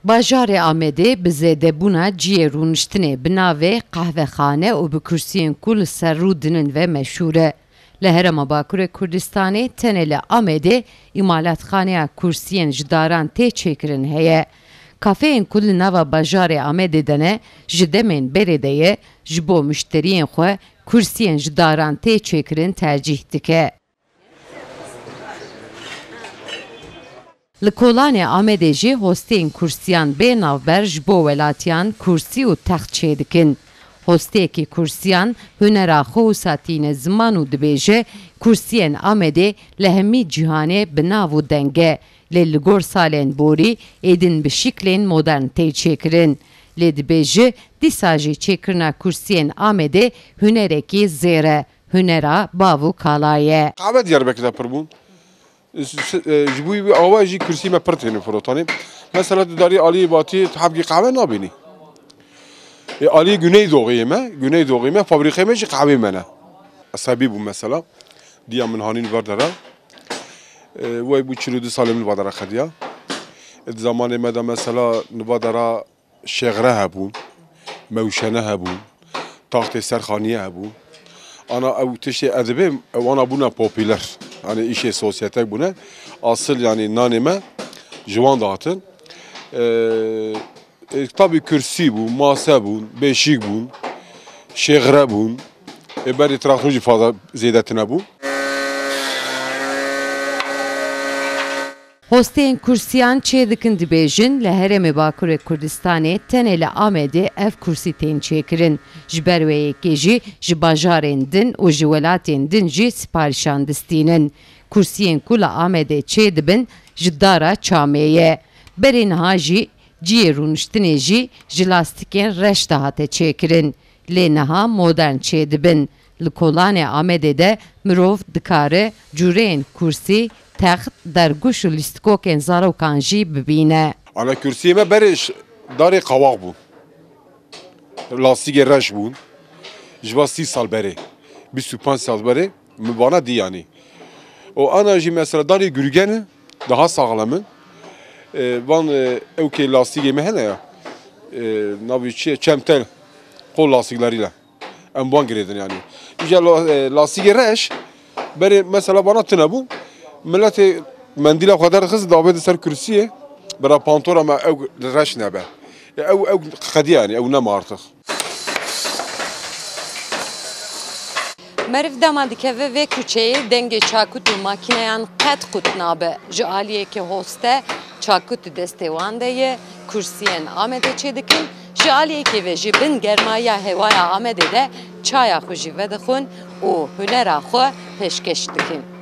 Bajarê Amedê bi zêdebûna ciyê rûniştinê bi navê qehvexane û bi kursiyên ku li ser rû dinin ve meşhûr e. Li Herêma Bakurê Kurdistanê tenê li Amedê îmalatxaneya kursiyên ji daran tê çêkirin heye. Kafeyên ku li nava bajarê Amedê de ne ji demên berê de ye ji bo müşteriyên xwe kursiyên ji daran tê çêkirin tercih dike. Li Kolanê Amedê jî hosteyên kursiyan bê navber ji bo welatiyan kursî û text çê dikin. Hosteyekî kursiyan hunera xwe û satîne ziman û dibêje kursiyên Amedê li hemî cîhanê bi nav û deng e. Lê li gor salên borî êdin bi şîklên modern tê çêkirin. Lê dibêje dîsa jî çêkirina kursiyên Amedê hunerekî zêr e. Hunera bav û kalayê. Qehve Diyarbekir'de pir bûn. Ji bo wî ava jî kursî me pir têne firotanê. Mesela tu darî aliyê batî hebkî qehve nabînî. Aliyê Güneydoğuyê me, Güneydoğuyê me fabrîkeyê me jî qehvê me ne. Esebî bû mesela. Diya min hanîn ver dere. Wê bû 42 salê min vadera xediya. Di zamanê me de mesela vadera şeğre hebûn, mewşene hebûn, taxtê serxaniyê hebûn. Ana ew tiştê edibê wana bûne popüler. Yani işe sosyetek bûne. Asıl yani nanê me ji wan dihatin. Tabii kürsî bûn, mase bûn, beşîk bûn, şeğre bûn. Berê traktör jî fazla zêdetine bû. Hosteyên kursiyan çê dikin dibêjin li Herêmê Bakurê Kurdistanê tenê li Amedê ev kursî tên çêkirin. Ji ber wê yekê jî ji bajarên din û ji welatên din jî siparîşan distînin. Kursiyên ku li Amedê çê dibin ji dara çamê ye. Berê niha jî ciyê rûniştinê jî ji lastikên reş de hate çêkirin. Lê niha modern çê dibin. Li Kolanê Amedê de mirov dikare cûreyên kursî, text, derguş û lîstikokên zarokan jî bibîne. Ana kursiyê me berê darê qewaq bûn. Lastikê reş bûn. Ji va 30 sal berê. 25 sal berê min bana dî yanî. O ana jî mesela darê gürgen daha sağlamın. Van evkê lastikê me hene ya. Navî çi çemtel kol lastikleriyle. Em van girêdin yani. İşte lastikê reş berê mesela bana tune bû. Milletê mendîla xwe derxist davêt ser kursiyê bira pantora me ew reş nebe. Ew xedî yani ew nema artık. Meriv dema dikeve vê kuçeyê dengê çakût û makîneyan qet qut nabe. Ji aliyekê hoste çakût û destê wan de ye kursiyên Amedê çê dikin. Ji aliyekê ve ji bin germaya hewaya Amedê de çaya xwe jî vedixwin û hunera xwe pêşkeş dikin.